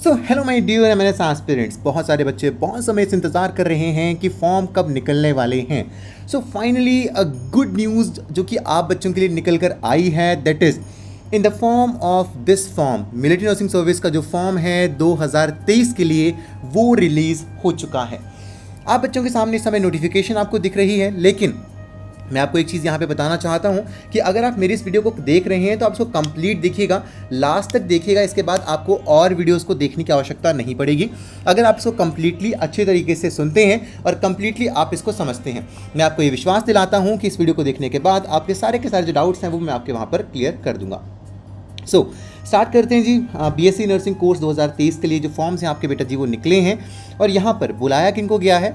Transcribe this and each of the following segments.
So hello my dear MNS aspirants. बहुत सारे बच्चे बहुत समय से इंतज़ार कर रहे हैं कि फॉर्म कब निकलने वाले हैं। So finally a good news जो कि आप बच्चों के लिए निकल कर आई है, that is in the form of this form. Military nursing service का जो फॉर्म है 2023 के लिए वो रिलीज़ हो चुका है। आप बच्चों के सामने इस समय नोटिफिकेशन आपको दिख रही है, लेकिन मैं आपको एक चीज़ यहाँ पे बताना चाहता हूँ कि अगर आप मेरी इस वीडियो को देख रहे हैं तो आप इसको कंप्लीट देखिएगा, लास्ट तक देखिएगा। इसके बाद आपको और वीडियोस को देखने की आवश्यकता नहीं पड़ेगी अगर आप इसको कंप्लीटली अच्छे तरीके से सुनते हैं और कंप्लीटली आप इसको समझते हैं। मैं आपको ये विश्वास दिलाता हूँ कि इस वीडियो को देखने के बाद आपके सारे के सारे जो डाउट्स हैं वो मैं आपके वहाँ पर क्लियर कर दूंगा। स्टार्ट करते हैं जी। बीएससी नर्सिंग कोर्स 2023 के लिए जो फॉर्म्स हैं आपके बेटा जी वो निकले हैं, और यहाँ पर बुलाया किनको गया है,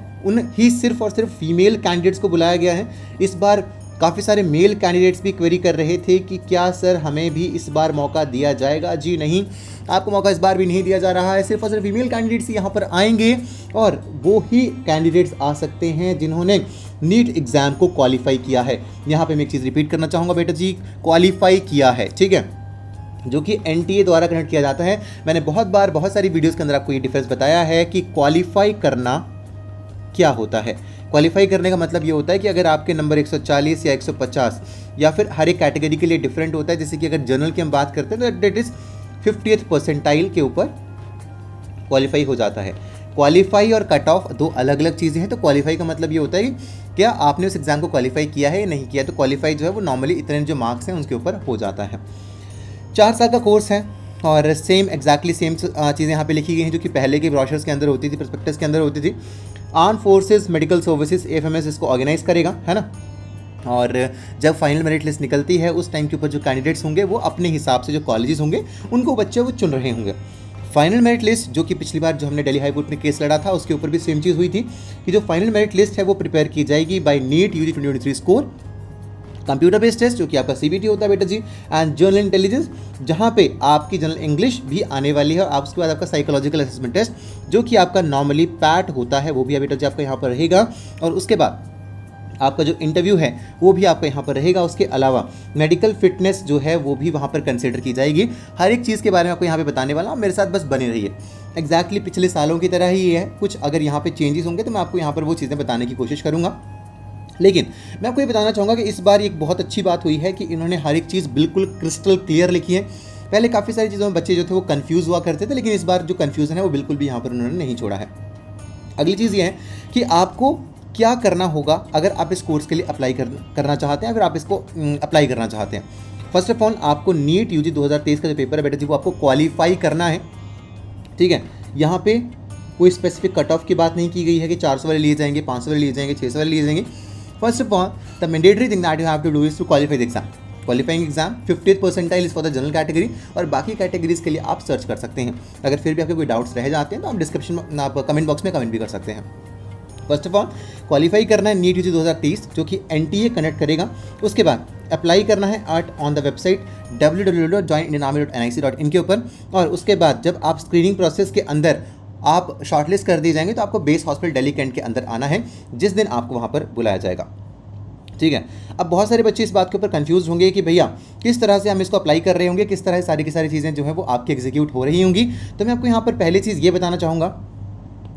सिर्फ और सिर्फ फीमेल कैंडिडेट्स को बुलाया गया है। इस बार काफ़ी सारे मेल कैंडिडेट्स भी क्वेरी कर रहे थे कि क्या सर हमें भी इस बार मौका दिया जाएगा। जी नहीं, आपको मौका इस बार भी नहीं दिया जा रहा है। सिर्फ और सिर्फ फीमेल कैंडिडेट्स यहाँ पर आएंगे, और वो ही कैंडिडेट्स आ सकते हैं जिन्होंने नीट एग्ज़ाम को क्वालिफाई किया है। यहाँ पर मैं एक चीज़ रिपीट करना चाहूँगा बेटा जी, क्वालिफाई किया है, ठीक है, जो कि एनटीए द्वारा कंडक्ट किया जाता है। मैंने बहुत सारी वीडियोस के अंदर आपको ये डिफरेंस बताया है कि क्वालिफाई करना क्या होता है। क्वालिफाई करने का मतलब ये होता है कि अगर आपके नंबर 140 या 150 या फिर हर एक कैटेगरी के लिए डिफरेंट होता है। जैसे कि अगर जनरल की हम बात करते हैं तो डेट इज़ 50th परसेंटाइल के ऊपर क्वालिफाई हो जाता है। क्वालिफाई और कट ऑफ दो अलग अलग चीज़ें हैं। तो क्वालिफाई का मतलब ये होता है कि क्या आपने उस एग्ज़ाम को क्वालिफाई किया है या नहीं किया। तो क्वालिफाई जो है वो नॉर्मली इतने जो मार्क्स हैं उसके ऊपर हो जाता है। 4 साल का कोर्स है, और एग्जैक्टली सेम चीज़ें यहाँ पे लिखी गई हैं जो कि पहले के ब्रोशर्स के अंदर होती थी, प्रोस्पेक्टस के अंदर होती थी। Arm forces medical services FMS इसको ऑर्गेनाइज करेगा, है ना। और जब फाइनल मेरिट लिस्ट निकलती है उस टाइम के ऊपर जो कैंडिडेट्स होंगे वो अपने हिसाब से जो कॉलेजेस होंगे उनको बच्चे वो चुन रहे होंगे। फाइनल मेरिट लिस्ट जो कि पिछली बार जो हमने दिल्ली हाई कोर्ट में केस लड़ा था उसके ऊपर भी सेम चीज़ हुई थी कि जो फाइनल मेरिट लिस्ट है वो प्रिपेयर की जाएगी by NEET UG 2023 score, computer based test जो कि आपका सीबीटी होता है बेटा जी, एंड जनरल इंटेलिजेंस जहाँ पे आपकी जनरल इंग्लिश भी आने वाली है। और उसके बाद आपका साइकोलॉजिकल असेसमेंट टेस्ट जो कि आपका नॉर्मली पैट होता है वो भी बेटा जी आपका यहाँ पर रहेगा। और उसके बाद आपका जो इंटरव्यू है वो भी आपका यहाँ पर रहेगा। उसके अलावा मेडिकल फिटनेस जो है वो भी वहाँ पर कंसिडर की जाएगी। हर एक चीज़ के बारे में आपको यहाँ पे बताने वाला हूँ, मेरे साथ बस बने रहिए। एग्जैक्टली पिछले सालों की तरह ही है, कुछ अगर यहाँ पे चेंजेस होंगे तो मैं आपको यहाँ पर वो चीज़ें बताने की कोशिश करूँगा। लेकिन मैं आपको ये बताना चाहूँगा कि इस बार एक बहुत अच्छी बात हुई है कि इन्होंने हर एक चीज़ बिल्कुल क्रिस्टल क्लियर लिखी है। पहले काफ़ी सारी चीज़ों में बच्चे जो थे वो कंफ्यूज हुआ करते थे, लेकिन इस बार जो कन्फ्यूज़न है वो बिल्कुल भी यहाँ पर उन्होंने नहीं छोड़ा है। अगली चीज़ ये है कि आपको क्या करना होगा अगर आप इस कोर्स के लिए अप्लाई करना चाहते हैं, अगर आप इसको अप्लाई करना चाहते हैं। फर्स्ट ऑफ ऑल आपको नीट यूजी 2023 का जो पेपर है बेटा जी वो आपको क्वालिफाई करना है, ठीक है। यहाँ पे कोई स्पेसिफिक कट ऑफ की बात नहीं की गई है कि 400 वाले लिए जाएंगे, 500 वाले लिए जाएंगे, 600 वाले लिए जाएंगे। First of all, the mandatory thing that you have to do is to qualify the exam. Qualifying exam 50th percentile is for the general category, और बाकी कैटेगरीज के लिए आप सर्च कर सकते हैं। अगर फिर भी आपके कोई डाउट्स रह जाते हैं तो आप डिस्क्रिप्शन में आप कमेंट बॉक्स में कमेंट भी कर सकते हैं। फर्स्ट ऑफ ऑल क्वालिफाई करना है नीट यूजी 2023 जो कि एनटीए कनेक्ट करेगा। उसके बाद अप्लाई करना है ऑन द वेबसाइट www.joinindianarmy.nic.in के ऊपर। और उसके बाद जब आप स्क्रीनिंग प्रोसेस के अंदर आप शॉर्टलिस्ट कर दिए जाएंगे तो आपको बेस हॉस्पिटल दिल्ली कैंट के अंदर आना है, जिस दिन आपको वहाँ पर बुलाया जाएगा, ठीक है। अब बहुत सारे बच्चे इस बात के ऊपर कंफ्यूज होंगे कि भैया किस तरह से हम इसको अप्लाई कर रहे होंगे, किस तरह सारी की सारी चीज़ें जो है वो आपकी एग्जीक्यूट हो रही होंगी। तो मैं आपको यहाँ पर पहली चीज़ ये बताना चाहूँगा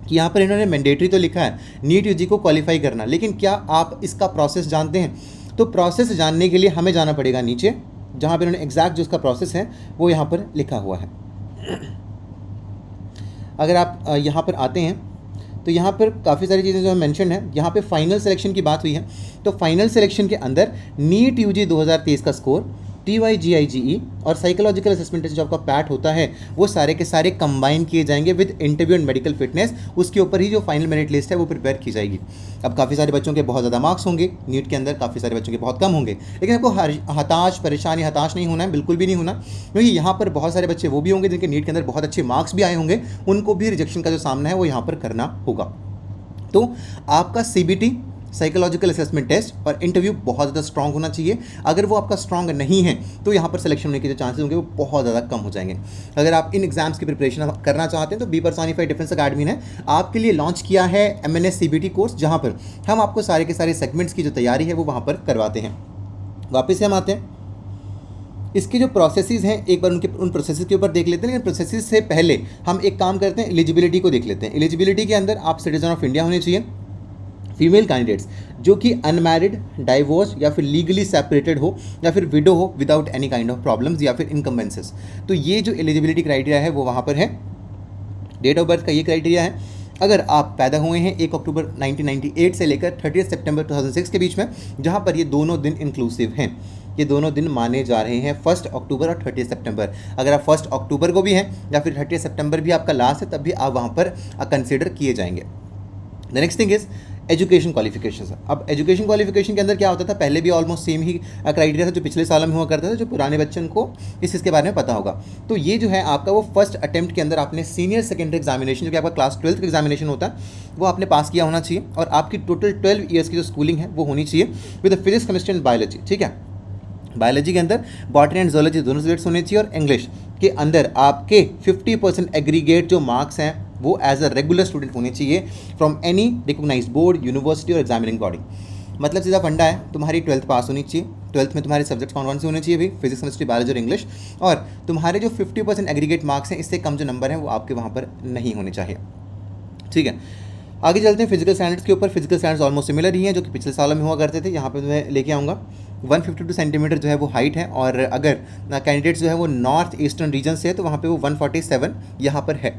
कि यहाँ पर इन्होंने मैंडेटरी तो लिखा है नीट यूजी को क्वालिफाई करना, लेकिन क्या आप इसका प्रोसेस जानते हैं? तो प्रोसेस जानने के लिए हमें जाना पड़ेगा नीचे, जहाँ पर इन्होंने एग्जैक्ट जो उसका प्रोसेस है वो यहाँ पर लिखा हुआ है। अगर आप यहाँ पर आते हैं तो यहाँ पर काफ़ी सारी चीज़ें जो है मेंशन है। यहाँ पे फाइनल सिलेक्शन की बात हुई है, तो फाइनल सिलेक्शन के अंदर नीट यूजी 2023 का स्कोर, TYGIGE और साइकोलॉजिकल असेसमेंट टेस्ट जो आपका पैट होता है वो सारे के सारे कंबाइन किए जाएंगे with interview and medical fitness. उसके ऊपर ही जो फाइनल मेरिट लिस्ट है वो प्रिपेयर की जाएगी। अब काफ़ी सारे बच्चों के बहुत ज़्यादा मार्क्स होंगे नीट के अंदर, काफ़ी सारे बच्चों के बहुत कम होंगे, लेकिन आपको हताश नहीं होना है, बिल्कुल भी नहीं होना, क्योंकि यहाँ पर बहुत सारे बच्चे वो भी होंगे जिनके नीट के अंदर बहुत अच्छे मार्क्स भी आए होंगे, उनको भी रिजेक्शन का जो सामना है वो यहाँ पर करना होगा। तो आपका CBT साइकोलॉजिकल असेसमेंट टेस्ट और इंटरव्यू बहुत ज़्यादा स्ट्रांग होना चाहिए। अगर वो आपका स्ट्रांग नहीं है तो यहाँ पर सिलेक्शन होने के जो चांसेस होंगे वो बहुत ज़्यादा कम हो जाएंगे। अगर आप इन एग्जाम्स की प्रिपरेशन करना चाहते हैं तो बी पर्सोनिफाइड डिफेंस अकेडमी ने आपके लिए लॉन्च किया है MNS CBT कोर्स, जहाँ पर हम आपको सारे के सारे सेगमेंट्स की जो तैयारी है वो वहाँ पर करवाते हैं। वापस से हम आते हैं इसके जो प्रोसेसेस हैं एक बार उनके उन प्रोसेसेस के ऊपर देख लेते हैं, लेकिन प्रोसेसेस से पहले हम एक काम करते हैं, एलिजिबिलिटी को देख लेते हैं। एलिजिबिलिटी के अंदर आप सिटीजन ऑफ इंडिया होने चाहिए, फीमेल कैंडिडेट्स जो कि अनमैरिड, डाइवोर्स या फिर लीगली सेपरेटेड हो या फिर विडो हो without any kind of problems या फिर इनकम्बेंसेस। तो ये जो एलिजिबिलिटी क्राइटेरिया है वो वहाँ पर है। डेट ऑफ बर्थ का ये क्राइटेरिया है, अगर आप पैदा हुए हैं 1 अक्टूबर 1998 से लेकर 30 सितंबर 2006 के बीच में, जहाँ पर ये दोनों दिन इंक्लूसिव हैं, ये दोनों दिन माने जा रहे हैं 1 अक्टूबर और 30 सितंबर। अगर आप 1 अक्टूबर को भी हैं या फिर 30 सितंबर भी आपका लास्ट है, तब भी आप वहाँ पर कंसिडर किए जाएंगे। The next thing is education qualification. अब एजुकेशन क्वालिफिकेशन के अंदर क्या होता था, पहले भी ऑलमोस्ट सेम ही क्राइटेरिया था जो पिछले साल में हुआ करता था, जो पुराने बच्चों को इस चीज़ के बारे में पता होगा। तो ये जो है आपका वो फर्स्ट अटेम्प्ट के अंदर आपने सीनियर सेकेंडरी एग्जामिनेशन जो कि आपका क्लास 12th का एग्जामिनेशन होता है वो आपने पास किया होना चाहिए, और आपकी टोटल 12 ईयर्स की जो स्कूलिंग है वो होनी चाहिए with physics, chemistry and biology. ठीक है, बायोलॉजी के अंदर बॉटनी एंड जोलॉजी दोनों सब्जेक्ट्स होने चाहिए, और इंग्लिश के अंदर आपके 50% एग्रीगेट जो मार्क्स हैं वो एज अ रेगुलर स्टूडेंट होने चाहिए from any recognised board, university और एग्जामिनिंग बॉडी। मतलब सीधा फंडा है, तुम्हारी 12th पास होनी चाहिए। 12th में तुम्हारे सब्जेक्ट्स कौन से होने चाहिए भाई, फिजिक्स, केमिस्ट्री, बायोलॉजी और इंग्लिश, और तुम्हारे जो 50% एग्रीगेट मार्क्स हैं इससे कम जो नंबर हैं वो आपके वहाँ पर नहीं होने चाहिए। ठीक है, आगे चलते हैं फिजिकल स्टैंडर्ड्स के ऊपर। फिजिकल स्टैंडर्ड्स ऑलमोस्ट सिमिलर ही हैं जो कि पिछले सालों में हुआ करते थे। यहाँ पे मैं लेके आऊँगा 152 सेंटीमीटर जो है वो हाइट है, और अगर कैंडिडेट्स जो है वो नॉर्थ ईस्टर्न रीजन से है तो वहाँ पे वो 147 यहाँ पर है।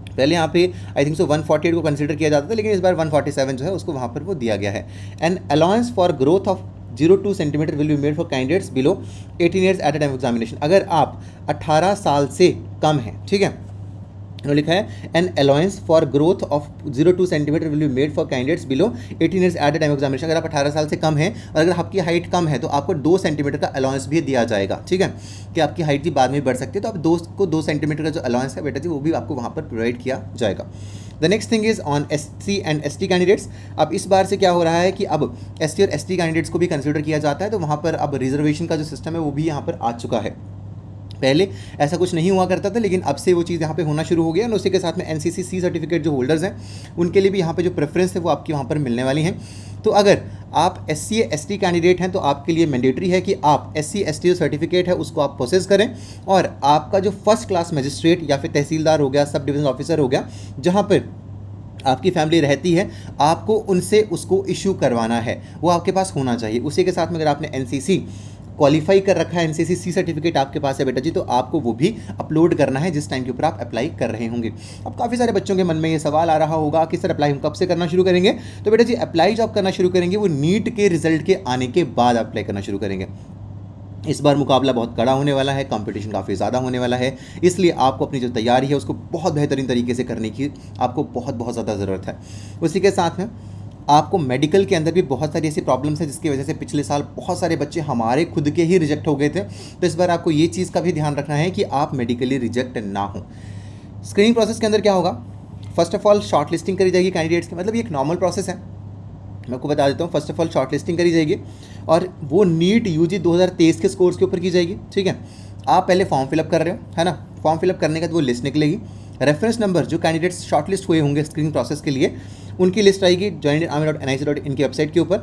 पहले यहाँ पे आई थिंक सो 148 को कंसीडर किया जाता था, लेकिन इस बार 147 जो है उसको वहाँ पर वो दिया गया है। An allowance for growth of 0.2 centimetre will be made for candidates below 18 years at a time examination. अगर आप 18 साल से कम हैं, ठीक है, लिखा है an allowance for growth of 0.2 centimetre will be made for candidates below 18 years at a time examination. अगर आप 18 साल से कम हैं और अगर आपकी हाइट कम है तो आपको 2 सेंटीमीटर का अलाउंस भी दिया जाएगा। ठीक है, कि आपकी हाइट भी बाद में बढ़ सकती है, तो आप 2 सेंटीमीटर का जो अलाउंस है बेटा जी वो भी आपको वहाँ पर प्रोवाइड किया जाएगा। The next thing is on SC and ST candidates. अब इस बार से क्या हो रहा है कि अब SC और ST कैंडिडेट्स को भी कंसिडर किया जाता है, तो वहाँ पर अब रिजर्वेशन का जो सिस्टम है वो भी यहाँ पर आ चुका है। पहले ऐसा कुछ नहीं हुआ करता था, लेकिन अब से वो चीज़ यहाँ पे होना शुरू हो गया, और उसी के साथ में NCC सर्टिफिकेट जो होल्डर्स हैं उनके लिए भी यहाँ पे जो प्रेफरेंस है वो आपकी वहाँ पर मिलने वाली हैं। तो अगर आप SC ST कैंडिडेट हैं तो आपके लिए मैंडेटरी है कि आप SC ST जो सर्टिफिकेट है उसको आप प्रोसेस करें, और आपका जो फर्स्ट क्लास मजिस्ट्रेट या फिर तहसीलदार हो गया, सब डिवीजन ऑफिसर हो गया, जहाँ पर आपकी फैमिली रहती है, आपको उनसे उसको इशू करवाना है, वो आपके पास होना चाहिए। उसी के साथ में अगर आपने NCC क्वालिफाई कर रखा है, NCC सर्टिफिकेट आपके पास है बेटा जी, तो आपको वो भी अपलोड करना है जिस टाइम के ऊपर आप अप्लाई कर रहे होंगे। अब काफ़ी सारे बच्चों के मन में ये सवाल आ रहा होगा कि सर अप्लाई हम कब से करना शुरू करेंगे, तो बेटा जी अप्लाई जो आप करना शुरू करेंगे वो नीट के रिजल्ट के आने के बाद अप्लाई करना शुरू करेंगे। इस बार मुकाबला बहुत कड़ा होने वाला है, कंपटीशन काफ़ी ज़्यादा होने वाला है, इसलिए आपको अपनी जो तैयारी है उसको बहुत बेहतरीन तरीके से करने की आपको बहुत ज़्यादा ज़रूरत है। उसी के साथ में आपको मेडिकल के अंदर भी बहुत सारी ऐसी प्रॉब्लम्स हैं जिसकी वजह से पिछले साल बहुत सारे बच्चे हमारे खुद के ही रिजेक्ट हो गए थे, तो इस बार आपको ये चीज़ का भी ध्यान रखना है कि आप मेडिकली रिजेक्ट ना हो। स्क्रीनिंग प्रोसेस के अंदर क्या होगा, first of all short listing करी जाएगी कैंडिडेट्स की, मतलब ये एक नॉर्मल प्रोसेस है, मैं आपको बता देता हूँ। First of all short listing करी जाएगी और वो नीट UG 2023 के स्कोर्स के ऊपर की जाएगी। ठीक है, आप पहले फॉर्म फिलअप कर रहे हो, है ना, फॉर्म फिलअप करने के बाद वो लिस्ट निकलेगी, रेफरेंस नंबर जो कैंडिडेट्स शॉर्ट लिस्ट हुए होंगे स्क्रीनिंग प्रोसेस के लिए उनकी लिस्ट आएगी joinindianarmy.nic.in की वेबसाइट के ऊपर।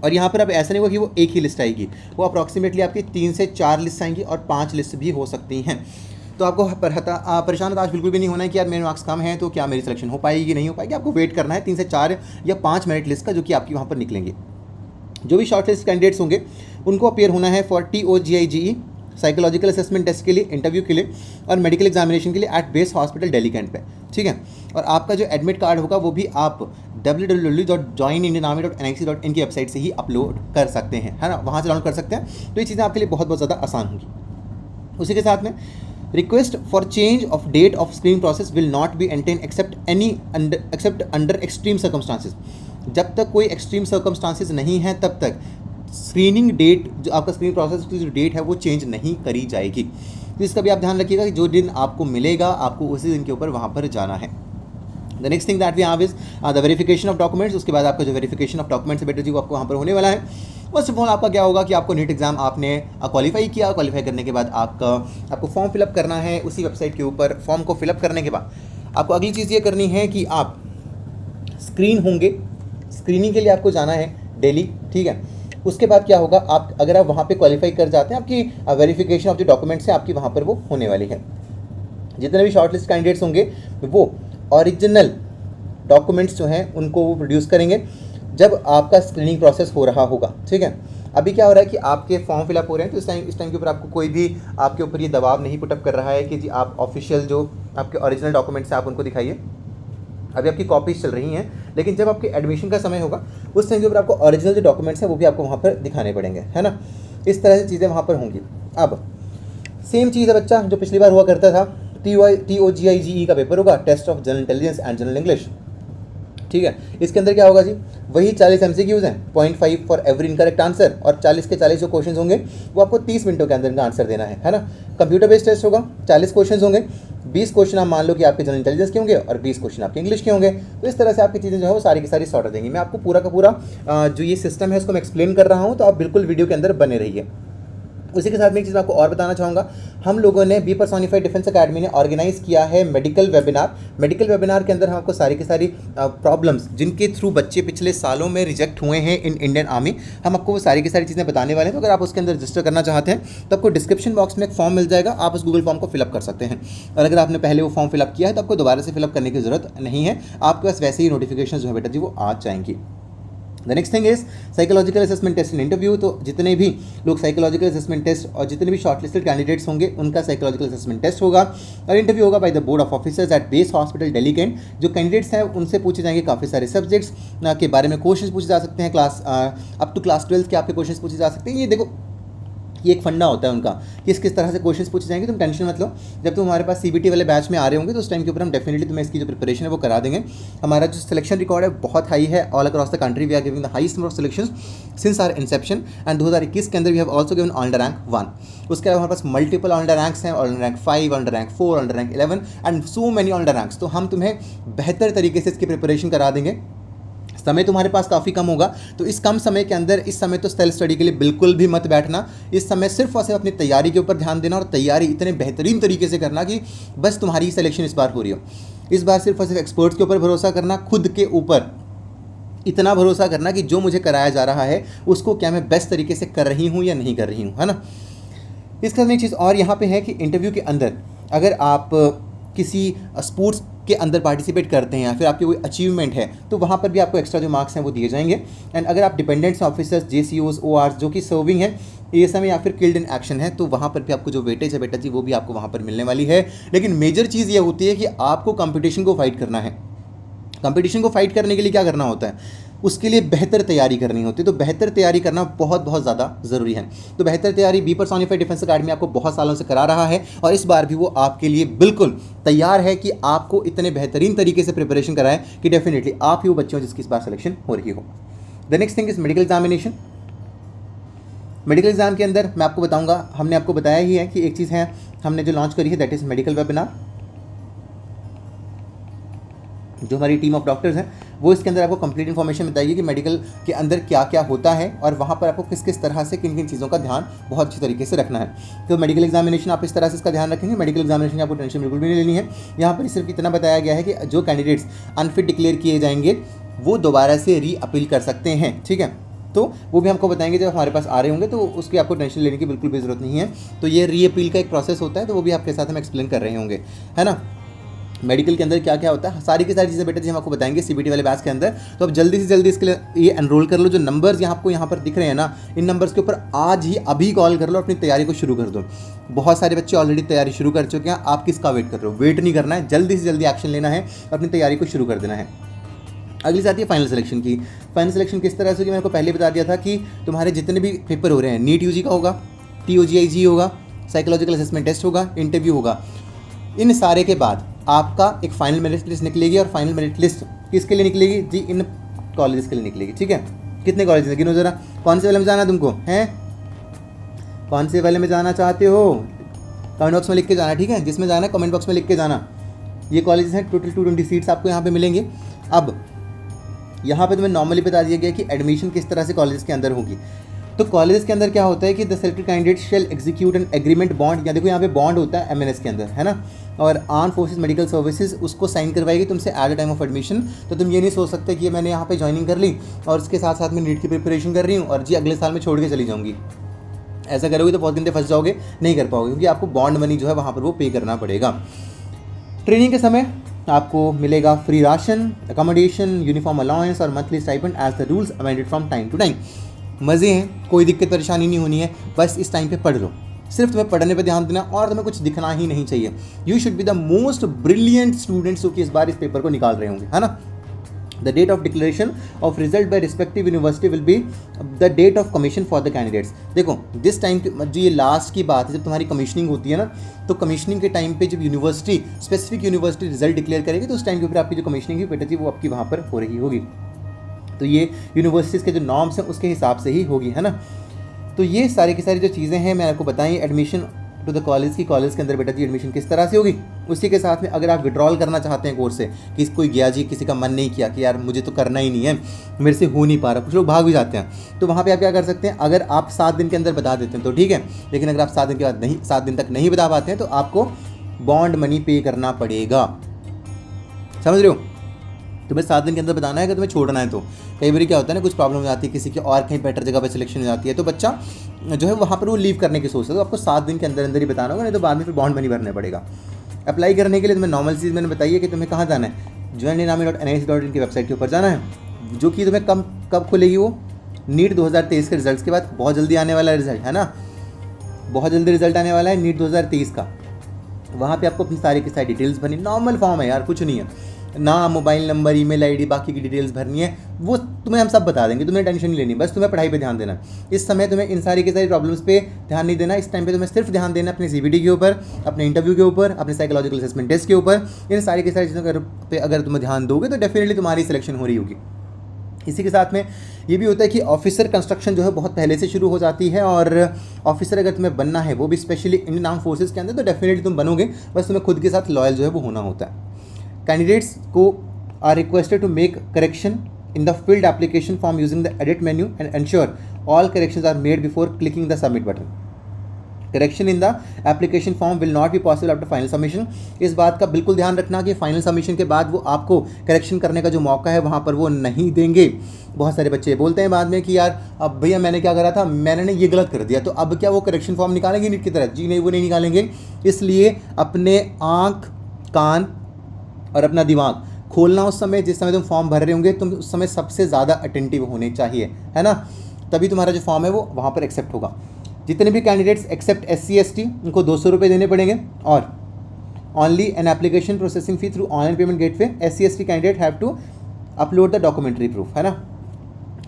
और यहाँ पर अब ऐसा नहीं होगा कि वो एक ही लिस्ट आएगी, वो अप्रॉक्सीमेटली आपकी 3 से 4 लिस्ट आएंगी और 5 लिस्ट भी हो सकती हैं। तो आपको परेशान आज बिल्कुल भी नहीं होना है कि यार मेरे मार्क्स कम हैं तो क्या मेरी सिलेक्शन हो पाएगी नहीं हो पाएगी। आपको वेट करना है 3 से 4 या 5 मेरिट लिस्ट का, जो कि आपकी वहाँ पर निकलेंगे। जो भी शॉर्ट लिस्ट कैंडिडेट्स होंगे उनको अपेयर होना है for TOGIGE psychological assessment test के लिए, इंटरव्यू के लिए और मेडिकल एग्जामिनेशन के लिए at base hospital Delhi cantt पे। ठीक है, और आपका जो एडमिट कार्ड होगा वो भी आप www.joinindianarmy.nic.in की वेबसाइट से ही अपलोड कर सकते हैं, है ना, वहाँ से डाउनलोड कर सकते हैं। तो ये चीज़ें आपके लिए बहुत ज़्यादा आसान होंगी। उसी के साथ में request for change of date of screening process will not be entertained except under extreme circumstances. जब तक कोई एक्सट्रीम सर्कमस्टांसिस नहीं है तब तक स्क्रीनिंग डेट जो आपका स्क्रीनिंग प्रोसेस की जो डेट है वो चेंज नहीं करी जाएगी। तो इसका भी आप ध्यान रखिएगा कि जो दिन आपको मिलेगा आपको उसी दिन के ऊपर वहाँ पर जाना है। The next thing that we have is the verification of documents. उसके बाद आपका जो वेरिफिकेशन ऑफ डॉक्यूमेंट्स है बेटा जी वो आपको वहाँ पर होने वाला है। फर्स्ट ऑफ ऑल आपका क्या होगा कि आपको नीट एग्जाम आपने क्वालिफाई किया, क्वालिफाई करने के बाद आपको फॉर्म फिलअप करना है उसी वेबसाइट के ऊपर। फॉर्म को फिलअप करने के बाद आपको अगली चीज़ ये करनी है कि आप स्क्रीन होंगे, स्क्रीनिंग के लिए आपको जाना है दिल्ली। ठीक है, उसके बाद क्या होगा, आप अगर आप वहाँ पे क्वालिफाई कर जाते हैं, आपकी वेरिफिकेशन ऑफ द डॉक्यूमेंट्स है आपकी वहाँ पर वो होने वाली है। जितने भी शॉर्टलिस्ट कैंडिडेट्स होंगे वो ओरिजिनल डॉक्यूमेंट्स जो हैं उनको वो प्रोड्यूस करेंगे जब आपका स्क्रीनिंग प्रोसेस हो रहा होगा, ठीक है। अभी क्या हो रहा है कि आपके फॉर्म फिलअप हो रहे हैं, तो इस टाइम के ऊपर आपको कोई भी आपके ऊपर ये दबाव नहीं पुटअप कर रहा है कि जी आप ऑफिशियल जो आपके ओरिजिनल डॉक्यूमेंट्स हैं आप उनको दिखाइए। अभी आपकी कॉपीज चल रही हैं, लेकिन जब आपके एडमिशन का समय होगा उस टाइम के ऊपर आपको ओरिजिनल जो डॉक्यूमेंट्स हैं वो भी आपको वहाँ पर दिखाने पड़ेंगे, है ना। इस तरह से चीज़ें वहाँ पर होंगी। अब सेम चीज़ है बच्चा, जो पिछली बार हुआ करता था, TOGIGE का पेपर होगा, test of general intelligence and general English, ठीक है। इसके अंदर क्या होगा जी, वही 40 MCQs हैं, 0.5 फॉर एवरी इनकरेक्ट आंसर, और 40 के 40 जो क्वेश्चन होंगे वो आपको 30 मिनटों के अंदर इनका आंसर देना है ना। कंप्यूटर बेस्ड टेस्ट होगा, 40 क्वेश्चन होंगे, 20 क्वेश्चन आप मान लो कि आपके जनरल इंटेलिजेंस के होंगे और 20 क्वेश्चन आपके इंग्लिश के होंगे। तो इस तरह से आपकी चीज़ें जो है वो सारी की सारी सॉर्ट देंगी। मैं आपको पूरा का पूरा जो ये सिस्टम है उसको मैं एक्सप्लेन कर रहा हूँ, तो आप बिल्कुल वीडियो के अंदर बने रहिए। उसी के साथ में एक चीज़ आपको और बताना चाहूँगा, हम लोगों ने बी पर्सोनिफाइड डिफेंस अकेडमी ने ऑर्गेनाइज किया है मेडिकल वेबिनार। मेडिकल वेबिनार के अंदर हम आपको सारी की सारी प्रॉब्लम्स जिनके थ्रू बच्चे पिछले सालों में रिजेक्ट हुए हैं इन इंडियन आर्मी, हम आपको वो सारी की सारी चीज़ें बताने वाले हैं। तो अगर आप उसके अंदर रजिस्टर करना चाहते हैं तो आपको डिस्क्रिप्शन बॉक्स में एक फॉर्म मिल जाएगा, आप उस गूगल फॉर्म को फिलअप कर सकते हैं। और अगर आपने पहले वो फॉर्म फिलअप किया है तो आपको दोबारा से फिलअप करने की ज़रूरत नहीं है, आपके पास वैसे ही नोटिफिकेशन जो है बेटा जी वो आ जाएंगी। The next thing is psychological assessment test and interview. तो जितने भी लोग साइकोलॉजिकल असेसमेंट टेस्ट और जितने भी शॉर्टलिस्टेड कैंडिडेट्स होंगे उनका साइकोलॉजिकल असेसमेंट टेस्ट होगा और इंटरव्यू होगा by the board of officers at base hospital Delhi cantt. जो कैंडिडेट्स हैं उनसे पूछे जाएंगे काफ़ी सारे सब्जेक्ट्स के बारे में क्वेश्चन पूछे जा सकते हैं, क्लास अप टू क्लास 12 के आपके क्वेश्चन पूछे जा सकते हैं। ये देखो ये एक फंडा होता है उनका किस तरह से क्वेश्चंस पूछे जाएंगे, तुम टेंशन मत लो। जब तुम हमारे पास CBT वाले बैच में आ रहे होंगे तो उस टाइम के ऊपर हम डेफिनेटली तुम्हें इसकी जो प्रिपरेशन है वो करा देंगे। हमारा जो सिलेक्शन रिकॉर्ड है बहुत हाई है, all across the country we are giving the highest number of selections since our inception and 2021 के अंदर we have also given all the rank 1। उसके अलावा हमारे पास मल्टीपल ऑल द रैंक्स हैं, all the rank 5, all the rank 4, all the rank 11 and so many all the ranks. तो हम तुम्हें बेहतर तरीके से इसकी प्रिपरेशन करा देंगे। समय तुम्हारे पास काफ़ी कम होगा, तो इस कम समय के अंदर इस समय तो सेल्फ स्टडी के लिए बिल्कुल भी मत बैठना। इस समय सिर्फ और सिर्फ अपनी तैयारी के ऊपर ध्यान देना और तैयारी इतने बेहतरीन तरीके से करना कि बस तुम्हारी सिलेक्शन इस बार हो रही हो। इस बार सिर्फ और सिर्फ एक्सपर्ट्स के ऊपर भरोसा करना, खुद के ऊपर इतना भरोसा करना कि जो मुझे कराया जा रहा है उसको क्या मैं बेस्ट तरीके से कर रही हूँ या नहीं कर रही हूँ, है ना। इसके बाद एक चीज़ और यहाँ पे है कि इंटरव्यू के अंदर अगर आप किसी स्पोर्ट्स के अंदर पार्टिसिपेट करते हैं या फिर आपकी कोई अचीवमेंट है तो वहाँ पर भी आपको एक्स्ट्रा जो मार्क्स हैं वो दिए जाएंगे। एंड अगर आप डिपेंडेंट्स ऑफिसर्स, JCOs, ORs जो कि सर्विंग है, ASM या फिर किल्ड इन एक्शन है, तो वहाँ पर भी आपको जो वेटेज है बेटा जी वो भी आपको वहाँ पर मिलने वाली है। लेकिन मेजर चीज़ ये होती है कि आपको कंपटीशन को फाइट करना है। कंपटीशन को फाइट करने के लिए क्या करना होता है, उसके लिए बेहतर तैयारी करनी होती है। तो बेहतर तैयारी करना बहुत बहुत ज़्यादा ज़रूरी है। तो बेहतर तैयारी बी पर्सोनिफाइड डिफेंस अकेडमी आपको बहुत सालों से करा रहा है और इस बार भी वो आपके लिए बिल्कुल तैयार है कि आपको इतने बेहतरीन तरीके से प्रिपरेशन कराएं कि डेफिनेटली आप ही वो बच्चे हो जिसकी इस बार सिलेक्शन हो रही हो। The next thing is medical examination. Medical exam के अंदर मैं आपको बताऊंगा, हमने आपको बताया ही है कि एक चीज़ है हमने जो लॉन्च करी है दैट इज़ मेडिकल वेबिनार। जो हमारी टीम ऑफ डॉक्टर्स हैं वो इसके अंदर आपको कंप्लीट इन्फॉर्मेशन बताएगी कि मेडिकल के अंदर क्या क्या होता है और वहाँ पर आपको किस किस तरह से किन किन चीज़ों का ध्यान बहुत अच्छी तरीके से रखना है। तो मेडिकल एग्जामिनेशन आप इस तरह से इसका ध्यान रखेंगे। मेडिकल एग्जामिनेशन की आपको टेंशन बिल्कुल भी नहीं लेनी है। यहाँ पर सिर्फ इतना बताया गया है कि जो कैंडिडेट्स अनफिट डिक्लेयर किए जाएंगे वो दोबारा से री अपील कर सकते हैं, ठीक है। तो वो भी हमको बताएंगे जब हमारे पास आ रहे होंगे, तो उसकी आपको टेंशन लेने की बिल्कुल भी ज़रूरत नहीं है। तो ये री अपील का एक प्रोसेस होता है, तो वो भी आपके साथ हम एक्सप्लेन कर रहे होंगे, है ना। मेडिकल के अंदर क्या क्या होता है सारी की सारी चीज़ें बेटा जी हम आपको बताएंगे CBT वाले बैच के अंदर। तो अब जल्दी से जल्दी इसके लिए ये एनरोल कर लो। जो नंबर्स आपको यहाँ पर दिख रहे हैं ना, इन नंबर्स के ऊपर आज ही अभी कॉल कर लो, अपनी तैयारी को शुरू कर दो। बहुत सारे बच्चे ऑलरेडी तैयारी शुरू कर चुके हैं, आप किसका वेट कर रहे हो? वेट नहीं करना है, जल्दी से जल्दी एक्शन लेना है, अपनी तैयारी को शुरू कर देना है। अगली आती है फाइनल सिलेक्शन की। फाइनल सिलेक्शन किस तरह से कि मैंने को पहले बता दिया था कि तुम्हारे जितने भी पेपर हो रहे हैं, नीट UG का होगा, TOGIG होगा, साइकोलॉजिकल असेसमेंट टेस्ट होगा, इंटरव्यू होगा, इन सारे के बाद आपका एक फाइनल मेरिट लिस्ट निकलेगी। और फाइनल मेरिट लिस्ट किसके लिए निकलेगी जी? इन कॉलेजेस के लिए निकलेगी, ठीक है। कितने कॉलेज हैं गिनो जरा, कौन से वाले में जाना तुमको हैं, कौन से वाले में जाना चाहते हो? कमेंट बॉक्स में लिख के जाना, ठीक है। जिसमें जाना है कमेंट बॉक्स में लिख के जाना। ये कॉलेजेस हैं, टोटल 220 सीट्स आपको यहाँ पे मिलेंगे। अब यहाँ पे तुम्हें नॉर्मली बता दिया गया कि एडमिशन किस तरह से कॉलेज के अंदर होगी। तो कॉलेज के अंदर क्या होता है कि the selected candidate shell execute an agreement bond, या देखो यहाँ पे बॉन्ड होता है एमएनएस के अंदर, है ना, और आर्म फोर्सेस मेडिकल सर्विसेज उसको साइन करवाएगी तुमसे at the time of admission. तो तुम ये नहीं सोच सकते कि मैंने यहाँ पे ज्वाइनिंग कर ली और उसके साथ साथ में नीट की प्रिपरेशन कर रही हूँ और जी अगले साल में छोड़ के चली जाऊँगी। ऐसा करोगे तो बहुत घंटे फंस जाओगे, नहीं कर पाओगे, क्योंकि आपको बॉन्ड मनी जो है वहाँ पर वो पे करना पड़ेगा। ट्रेनिंग के समय आपको मिलेगा free ration, accommodation, uniform allowance और monthly stipend as the rules amended from time to time. मज़े हैं, कोई दिक्कत परेशानी नहीं होनी है, बस इस टाइम पे पढ़ लो, सिर्फ तुम्हें पढ़ने पे ध्यान देना और तुम्हें कुछ दिखना ही नहीं चाहिए। You should be the most brilliant students जो कि इस बार इस पेपर को निकाल रहे होंगे, है ना। The date of declaration of result by respective university will be the date of commission for the candidates. देखो दिस टाइम जो ये लास्ट की बात है, जब तुम्हारी कमीशनिंग होती है ना, तो कमीशनिंग के टाइम पे जब university specific university result declare करेगी तो उस टाइम के ऊपर आपकी जो कमीशनिंग की बेटा जी वो आपकी वहाँ पर हो रही होगी। तो ये यूनिवर्सिटीज़ के जो नॉर्म्स हैं उसके हिसाब से ही होगी, है ना। तो ये सारी की सारी जो चीज़ें हैं मैं आपको बताई। एडमिशन टू द कॉलेज की, कॉलेज के अंदर बेटा जी एडमिशन किस तरह से होगी, उसी के साथ में अगर आप विड्रॉल करना चाहते हैं कोर्स से, कि कोई गया जी किसी का मन नहीं किया कि यार मुझे तो करना ही नहीं है, मेरे से हो नहीं पा रहा, कुछ लोग भाग भी जाते हैं, तो वहाँ पे आप क्या कर सकते हैं, अगर आप 7 दिन के अंदर बता देते हैं तो ठीक है, लेकिन अगर आप 7 दिन के बाद नहीं, 7 दिन तक नहीं बता पाते हैं तो आपको बॉन्ड मनी पे करना पड़ेगा। समझ रहे हो, तुम्हें 7 दिन के अंदर बताना है कि तुम्हें छोड़ना है। तो कई बार क्या होता है ना, कुछ प्रॉब्लम हो जाती है, किसी की और कहीं बेटर जगह पर सिलेक्शन हो जाती है, तो बच्चा जो है वहाँ पर वो लीव करने की सोचता है, तो आपको 7 दिन के अंदर अंदर ही बताना होगा, नहीं तो बाद में फिर बॉन्ड मनी भरने पड़ेगा। अप्लाई करने के लिए तुम्हें नॉर्मल चीज़ मैंने बताई है कि तुम्हें कहाँ जाना है, joininami.nic.in की वेबसाइट के ऊपर जाना है, जो कि तुम्हें कब खुलेगी, वो नीट 2023 के रिजल्ट के बाद, बहुत जल्दी आने वाला रिजल्ट है ना, बहुत जल्दी रिजल्ट आने वाला है नीट 2023 का। वहाँ पे आपको अपनी सारी की सारी डिटेल्स भरनी, नॉर्मल फॉर्म है यार, कुछ नहीं है, ना मोबाइल नंबर, ईमेल आईडी, बाकी की डिटेल्स भरनी है, वो तुम्हें हम सब बता देंगे, तुम्हें टेंशन नहीं लेनी, बस तुम्हें पढ़ाई पे ध्यान देना है। इस समय तुम्हें इन सारी की सारी प्रॉब्लम्स पे ध्यान नहीं देना, इस टाइम पे तुम्हें सिर्फ ध्यान देना अपने सीबीटी के ऊपर, अपने इंटरव्यू के ऊपर, अपने साइकोलॉजिकल असेसमेंट टेस्ट के ऊपर। इन सारी की सारी चीज़ों पे अगर तुम्हें ध्यान दोगे तो डेफिनेटली तुम्हारी सिलेक्शन हो रही होगी। इसी के साथ में ये भी होता है कि ऑफिसर कंस्ट्रक्शन जो है बहुत पहले से शुरू हो जाती है, और ऑफिसर अगर तुम्हें बनना है, वो भी स्पेशली इंडियन आर्म फोर्सेज के अंदर, तो डेफिनेटली तुम बनोगे, बस तुम्हें खुद के साथ लॉयल जो है वो होना होता है। कैंडिडेट्स को are requested to make correction in the filled application form using the edit menu and ensure all corrections are made before clicking the submit button. Correction in the application form will not be possible after final submission. इस बात का बिल्कुल ध्यान रखना कि final submission के बाद वो आपको करेक्शन करने का जो मौका है वहाँ पर वो नहीं देंगे। बहुत सारे बच्चे बोलते हैं बाद में कि यार अब भैया मैंने क्या करा था, मैंने ये गलत कर दिया, तो अब क्या वो करेक्शन फॉर्म निकालेंगे नीट की तरह? जी नहीं, वो नहीं निकालेंगे। इसलिए अपने आँख, कान और अपना दिमाग खोलना उस समय, जिस समय तुम फॉर्म भर रहे होंगे, तुम उस समय सबसे ज़्यादा अटेंटिव होने चाहिए, है ना, तभी तुम्हारा जो फॉर्म है वो वहाँ पर एक्सेप्ट होगा। जितने भी कैंडिडेट्स एक्सेप्ट SC ST उनको 200 रुपये देने पड़ेंगे, और only an application processing fee through online payment gateway. SC ST candidate have to upload the documentary proof, है ना।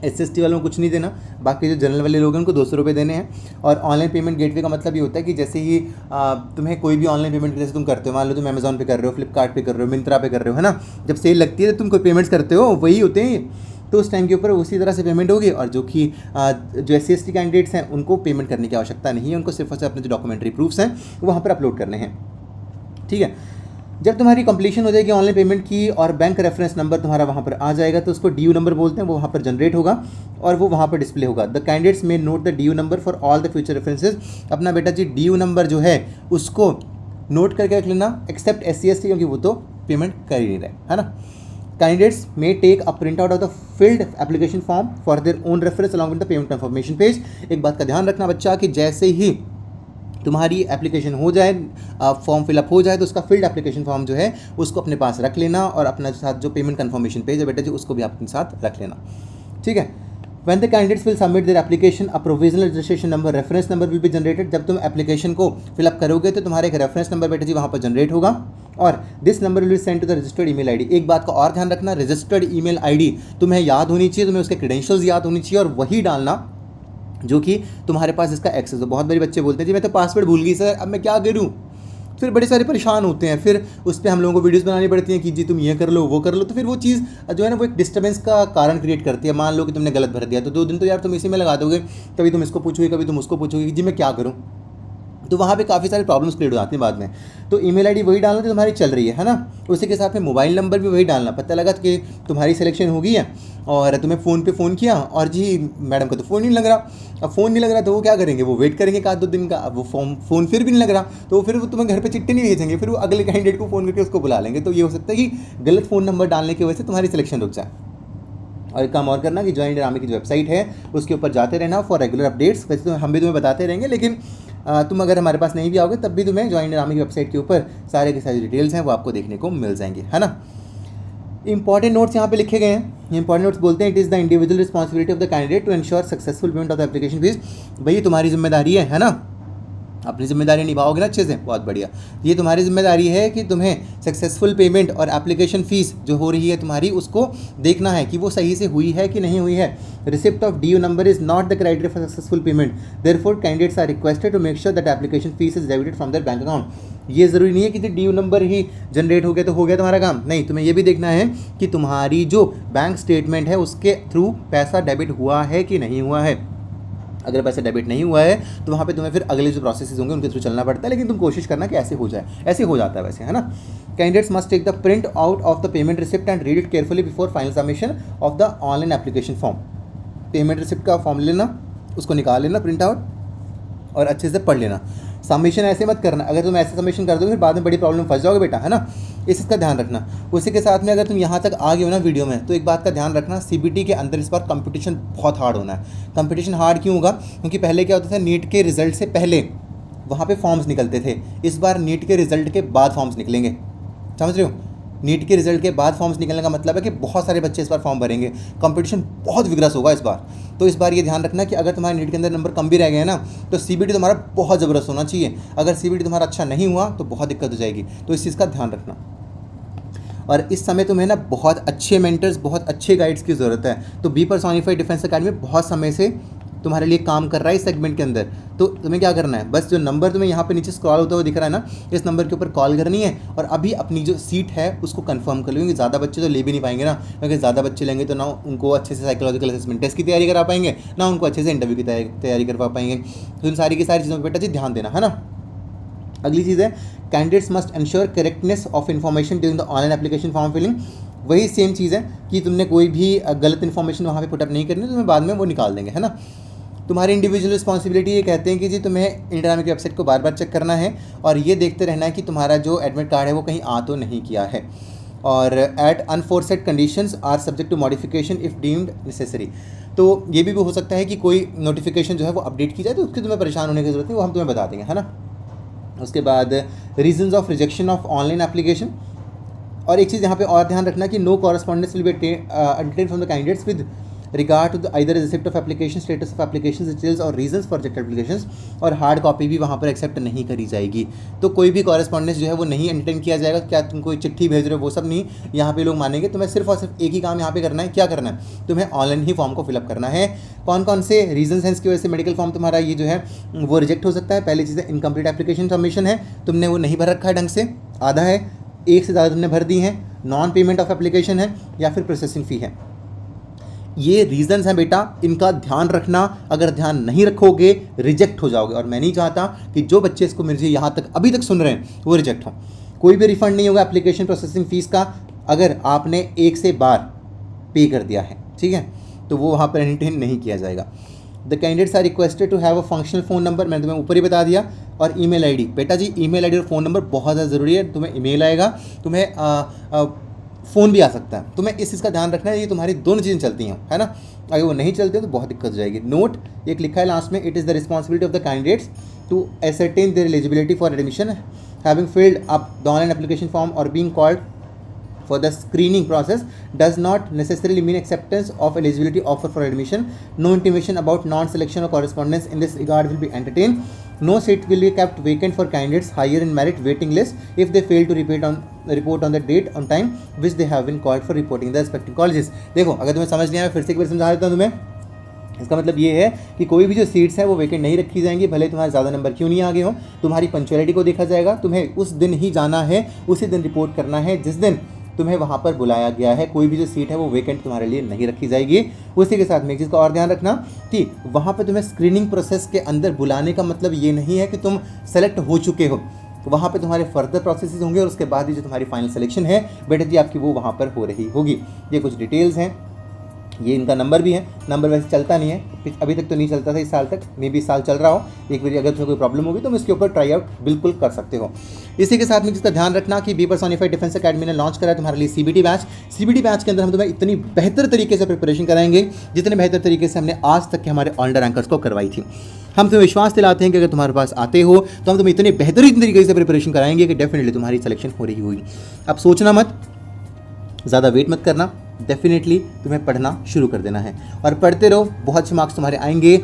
SC ST वालों को कुछ नहीं देना, बाकी जो जनरल वाले लोग हैं उनको 200 रुपये देने हैं। और ऑनलाइन पेमेंट गेटवे का मतलब ये होता है कि जैसे ही तुम्हें कोई भी ऑनलाइन पेमेंट जैसे तुम करते हो, मान लो तुम अमेजॉन पे कर रहे हो, फ्लिपकार्ट पे कर रहे हो, मिंत्रा पे कर रहे हो, है ना, जब सेल लगती है तो तुम कोई पेमेंट्स करते हो, वही होते हैं, तो उस टाइम के ऊपर उसी तरह से पेमेंट होगी। और जो कि जो SC ST कैंडिडेट्स हैं उनको पेमेंट करने की आवश्यकता नहीं है, उनको सिर्फ और सिर्फ अपने जो डॉक्यूमेंट्री प्रूफ्स हैं वहाँ पर अपलोड करने हैं, ठीक है। जब तुम्हारी कंप्लीशन हो जाएगी ऑनलाइन पेमेंट की और बैंक रेफरेंस नंबर तुम्हारा वहाँ पर आ जाएगा, तो उसको DU नंबर बोलते हैं, वो वहाँ पर जनरेट होगा और वो वहाँ पर डिस्प्ले होगा। द कैंडिडेट्स में note the DU number for all the future references. अपना बेटा जी DU नंबर जो है उसको नोट करके रख लेना, एक्सेप्ट SC ST, क्योंकि वो तो पेमेंट कर ही नहीं रहे, है ना। Candidates may take a print out of the filled application form for their own reference along with the payment confirmation page. एक बात का ध्यान रखना बच्चा कि जैसे ही तुम्हारी एप्लीकेशन हो जाए, फॉर्म फिलअप हो जाए, तो उसका फील्ड एप्लीकेशन फॉर्म जो है उसको अपने पास रख लेना, और अपना साथ जो पेमेंट कंफर्मेशन पेज है बेटा जी उसको भी अपने साथ रख लेना, ठीक है। When the candidates will submit their application, a provisional registration number, reference number will be generated। जब तुम एप्लीकेशन को फिलअप करोगे तो तुम्हारे एक रेफरेंस नंबर बेटा जी वहाँ पर जनरेट होगा, और this number will be send to the registered email ID. एक बात का और ध्यान रखना, रजिस्टर्ड ईमेल आईडी तुम्हें याद होनी चाहिए, तुम्हें उसके क्रेडेंशियल्स याद होनी चाहिए, और वही डालना जो कि तुम्हारे पास इसका एक्सेस हो। बहुत बड़े बच्चे बोलते हैं जी मैं तो पासवर्ड भूल गई सर, अब मैं क्या करूँ, फिर बड़े सारे परेशान होते हैं, फिर उस पर हम लोगों को वीडियोस बनानी पड़ती हैं कि जी तुम ये कर लो वो कर लो, तो फिर वो चीज़ जो है ना वो एक डिस्टर्बेंस का कारण क्रिएट करती है। मान लो कि तुमने गलत भर दिया तो 2 दिन तो यार तुम इसी में लगा दोगे, कभी तुम इसको पूछोगे कभी तुम उसको पूछोगे कि जी मैं क्या करूँ। तो वहाँ पे काफ़ी सारे प्रॉब्लम्स क्रिएट हो जाती हैं बाद में। तो ईमेल आईडी वही डालना जो तुम्हारी चल रही है ना, उसी के साथ में मोबाइल नंबर भी वही डालना। पता लगा कि तुम्हारी सिलेक्शन हो गई है और तुम्हें फ़ोन पे फ़ोन किया और जी मैडम का तो फ़ोन नहीं लग रहा। अब फ़ोन नहीं लग रहा तो वो क्या करेंगे, वो वेट करेंगे 1-2 दिन का। अब वो फ़ोन फिर भी नहीं लग रहा तो फिर वो तुम्हें घर पे चिट्ठी नहीं भेजेंगे, फिर वो अगले कैंडिडेट को फ़ोन करके उसको बुला लेंगे। तो ये हो सकता है कि गलत फ़ोन नंबर डालने की वजह से तुम्हारी सिलेक्शन रुक जाए। और एक काम और करना कि जॉइन इंडियन आर्मी की जो वेबसाइट है उसके ऊपर जाते रहना फॉर रेगुलर अपडेट्स। वैसे तो हम भी तुम्हें बताते रहेंगे, लेकिन तुम अगर हमारे पास नहीं भी आओगे तब भी तुम्हें जॉइन इंडियन आर्मी की वेबसाइट के ऊपर सारे के सारे डिटेल्स हैं वो आपको देखने को मिल जाएंगे, है ना। इंपॉर्टेंट नोट्स यहाँ पे लिखे गए हैं। इंपॉर्टेंट नोट्स बोलते हैं it is the individual responsibility of the candidate to ensure successful payment of the application fees. भाई तुम्हारी जिम्मेदारी है ना, अपनी जिम्मेदारी निभाओगे ना अच्छे से, बहुत बढ़िया। ये तुम्हारी जिम्मेदारी है कि तुम्हें सक्सेसफुल पेमेंट और एप्लीकेशन फ़ीस जो हो रही है तुम्हारी उसको देखना है कि वो सही से हुई है कि नहीं हुई है। Receipt of due number is not the criteria for successful payment, therefore candidates are requested to make sure that application fees is debited from their bank account. ये ज़रूरी नहीं है कि ड्यू नंबर ही जनरेट हो गया तो हो गया तुम्हारा काम, नहीं। तुम्हें ये भी देखना है कि तुम्हारी जो बैंक स्टेटमेंट है उसके थ्रू पैसा डेबिट हुआ है कि नहीं हुआ है। अगर पैसा डेबिट नहीं हुआ है तो वहाँ पे तुम्हें फिर अगले जो प्रोसेसेस होंगे उनके थ्रू चलना पड़ता है, लेकिन तुम कोशिश करना कि ऐसे हो जाए। ऐसे हो जाता है वैसे, है ना। Candidates must take the print out of the payment receipt and read it carefully before final submission of the online application form. Payment receipt का फॉर्म लेना, उसको निकाल लेना प्रिंट आउट और अच्छे से पढ़ लेना। सबमिशन ऐसे मत करना, अगर तुम ऐसे सबमिशन कर दोगे फिर बाद में बड़ी प्रॉब्लम फंस जाओगे बेटा, है ना। इसका ध्यान रखना। उसी के साथ में अगर तुम यहाँ तक आ गए हो ना वीडियो में, तो एक बात का ध्यान रखना, सीबीटी के अंदर इस बार कंपटीशन बहुत हार्ड होना है। कंपटीशन हार्ड क्यों होगा, क्योंकि पहले क्या होता था, नीट के रिजल्ट से पहले वहाँ पे फॉर्म्स निकलते थे। इस बार नीट के रिजल्ट के बाद फॉर्म्स निकलेंगे, समझ रहे हो। नीट के रिजल्ट के बाद फॉर्म्स निकलने का मतलब है कि बहुत सारे बच्चे इस बार फॉर्म भरेंगे। कंपटीशन बहुत विग्रस होगा इस बार। तो इस बार ये ध्यान रखना कि अगर तुम्हारे नीट के अंदर नंबर कम भी रह गए ना तो सीबीटी तुम्हारा बहुत ज़बरदस्त होना चाहिए। अगर सीबीटी तुम्हारा अच्छा नहीं हुआ तो बहुत दिक्कत हो जाएगी, तो इस चीज़ का ध्यान रखना। और इस समय तुम्हें ना बहुत अच्छे मेंटर्स, बहुत अच्छे गाइड्स की ज़रूरत है। तो बी पर्सोनिफाइड डिफेंस अकेडमी बहुत समय से तुम्हारे लिए काम कर रहा है इस सेगमेंट के अंदर। तो तुम्हें क्या करना है, बस जो नंबर तुम्हें यहाँ पे नीचे स्क्रॉल होता हुआ दिख रहा है ना, इस नंबर के ऊपर कॉल करनी है और अभी अपनी जो सीट है उसको कंफर्म कर लो, क्योंकि ज़्यादा बच्चे तो ले भी नहीं पाएंगे ना, क्योंकि ज़्यादा बच्चे लेंगे तो ना उनको अच्छे से साइकोलॉजिकल असेसमेंट टेस्ट की तैयारी करा पाएंगे, ना उनको अच्छे से इंटरव्यू की तैयारी करवा पाएंगे। तो इन सारी की सारी चीज़ों पर बेटा जी ध्यान देना, है ना। अगली चीज़ है candidates must ensure correctness of information during the online application form filling. वही सेम चीज़ है कि तुमने कोई भी गलत इन्फॉर्मेशन वहाँ पे पुटअप नहीं करनी, तुम्हें बाद में वो निकाल देंगे, है ना। तुम्हारी इंडिविजुअल रिस्पॉन्सिबिलिटी ये कहते हैं कि जी तुम्हें इंडियन आर्मी की वेबसाइट को बार बार चेक करना है और ये देखते रहना है कि तुम्हारा जो एडमिट कार्ड है वो कहीं आ तो नहीं किया है। और at unforced conditions are subject to modification if deemed necessary. तो ये भी हो सकता है कि कोई नोटिफिकेशन जो है वो अपडेट की जाए, तो उसकी तुम्हें परेशान होने की जरूरत नहीं, वो हम तुम्हें बता देंगे, है ना। उसके बाद reasons of rejection of online application. और एक चीज़ यहाँ पे और ध्यान रखना कि no correspondence will be attend from the candidates with regard to either receipt of application, status of application details और रीजंस फॉर रिजेक्टेड एप्लीकेशंस। और हार्ड कॉपी भी वहाँ पर एक्सेप्ट नहीं करी जाएगी। तो कोई भी कॉरेस्पॉन्डेंस जो है वो नहीं एंटरटेन किया जाएगा। क्या तुम कोई चिट्ठी भेज रहे हो वो सब नहीं यहाँ पे लोग मानेंगे। तुम्हें सिर्फ और सिर्फ एक ही काम यहाँ पे करना है, क्या करना है, तुम्हें ऑनलाइन ही फॉर्म को फिलअप करना है। कौन कौन से रीजन हैं इसकी वजह से मेडिकल फॉर्म तुम्हारा ये जो है वो रिजेक्ट हो सकता है। पहली चीज़ है इनकम्प्लीट एप्लीकेशन सबमिशन है, तुमने वो नहीं भर रखा है ढंग से, आधा है, एक से ज़्यादा तुमने भर दी है, नॉन पेमेंट ऑफ एप्लीकेशन है, या फिर प्रोसेसिंग फ़ी है। ये रीजंस हैं बेटा, इनका ध्यान रखना। अगर ध्यान नहीं रखोगे रिजेक्ट हो जाओगे, और मैं नहीं चाहता कि जो बच्चे इसको मेरे यहाँ तक अभी तक सुन रहे हैं वो रिजेक्ट हो। कोई भी रिफंड नहीं होगा एप्लीकेशन प्रोसेसिंग फ़ीस का अगर आपने एक से बार पे कर दिया है, ठीक है, तो वो वहाँ पर एंटरटेन नहीं किया जाएगा। The candidates are requested to have a functional phone number, मैंने तुम्हें ऊपर ही बता दिया, और ईमेल आईडी। बेटा जी ईमेल आईडी और फ़ोन नंबर बहुत ज़्यादा ज़रूरी है। तुम्हें ईमेल आएगा, तुम्हें फ़ोन भी आ सकता है, तुम्हें इस चीज़ का ध्यान रखना है। ये तुम्हारी दोनों चीज़ें चलती हैं, है ना। अगर वो नहीं चलती तो बहुत दिक्कत हो जाएगी। नोट एक लिखा है लास्ट में, it is the responsibility of the candidates to ascertain their eligibility for admission, having filled up the online application form or being called for the screening process does not necessarily mean acceptance of eligibility offer for admission. No intimation about non-selection or correspondence in this regard will be entertained. No seat will be kept vacant for candidates higher in merit waiting list if they fail to report on the date on time which they have been called for reporting the respective colleges. देखो अगर तुम्हें समझ नहीं आया फिर से एक बार समझा देता हूँ तुम्हें। इसका मतलब ये है कि कोई भी जो सीट्स हैं वो वैकेंट नहीं रखी जाएंगी, भले तुम्हारे ज़्यादा नंबर क्यों नहीं आ गए हो। तुम्हारी पंक्चुअलिटी को देखा जाएगा, तुम्हें उस दिन ही जाना है, उसी दिन रिपोर्ट करना है जिस दिन तुम्हें वहाँ पर बुलाया गया है, कोई भी जो सीट है वो वेकेंट तुम्हारे लिए नहीं रखी जाएगी। उसी के साथ में एक चीज़ का और ध्यान रखना कि वहाँ पर तुम्हें स्क्रीनिंग प्रोसेस के अंदर बुलाने का मतलब ये नहीं है कि तुम सेलेक्ट हो चुके हो, वहाँ पे तुम्हारे फर्दर प्रोसेसेस होंगे और उसके बाद ही जो तुम्हारी फाइनल सिलेक्शन है बेटा जी आपकी वो वहाँ पर हो रही होगी। ये कुछ डिटेल्स हैं, ये इनका नंबर भी है। नंबर वैसे चलता नहीं है, अभी तक तो नहीं चलता था, इस साल तक, मे भी साल चल रहा हो। एक बार अगर तुम्हें कोई प्रॉब्लम होगी तो तुम इसके ऊपर ट्राई आउट बिल्कुल कर सकते हो। इसी के साथ में जिसका ध्यान रखना कि बी पर्सोनिफाइड डिफेंस अकेडमी ने लॉन्च करा है तुम्हारे लिए सीबीटी बैच। सीबीटी बैच के अंदर हम तुम्हें इतनी बेहतर तरीके से प्रिपरेशन कराएंगे जितने बेहतर तरीके से हमने आज तक के हमारे ऑलराउंडर रैंकर्स को करवाई थी। हम तुम्हें विश्वास दिलाते हैं कि अगर तुम्हारे पास आते हो तो हम तुम्हें इतने बेहतरीन तरीके से प्रिपरेशन कराएंगे कि डेफिनेटली तुम्हारी सिलेक्शन हो रही होगी। अब सोचना मत, ज़्यादा वेट मत करना, डेफिनेटली तुम्हें पढ़ना शुरू कर देना है और पढ़ते रहो, बहुत अच्छे मार्क्स तुम्हारे आएंगे।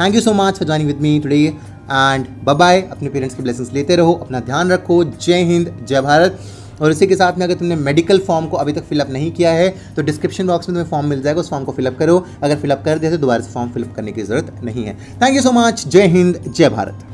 Thank you so much for joining with me today and bye bye. अपने पेरेंट्स की ब्लेसिंग्स लेते रहो, अपना ध्यान रखो। जय हिंद, जय भारत। और इसी के साथ में अगर तुमने मेडिकल फॉर्म को अभी तक फिलअप नहीं किया है तो डिस्क्रिप्शन बॉक्स में तुम्हें फॉर्म मिल जाएगा, उस फॉर्म को फिलअप करो। अगर फिलअप कर दे तो दोबारा से फॉर्म फिलअप करने की ज़रूरत नहीं है। Thank you so much. जय हिंद, जय भारत।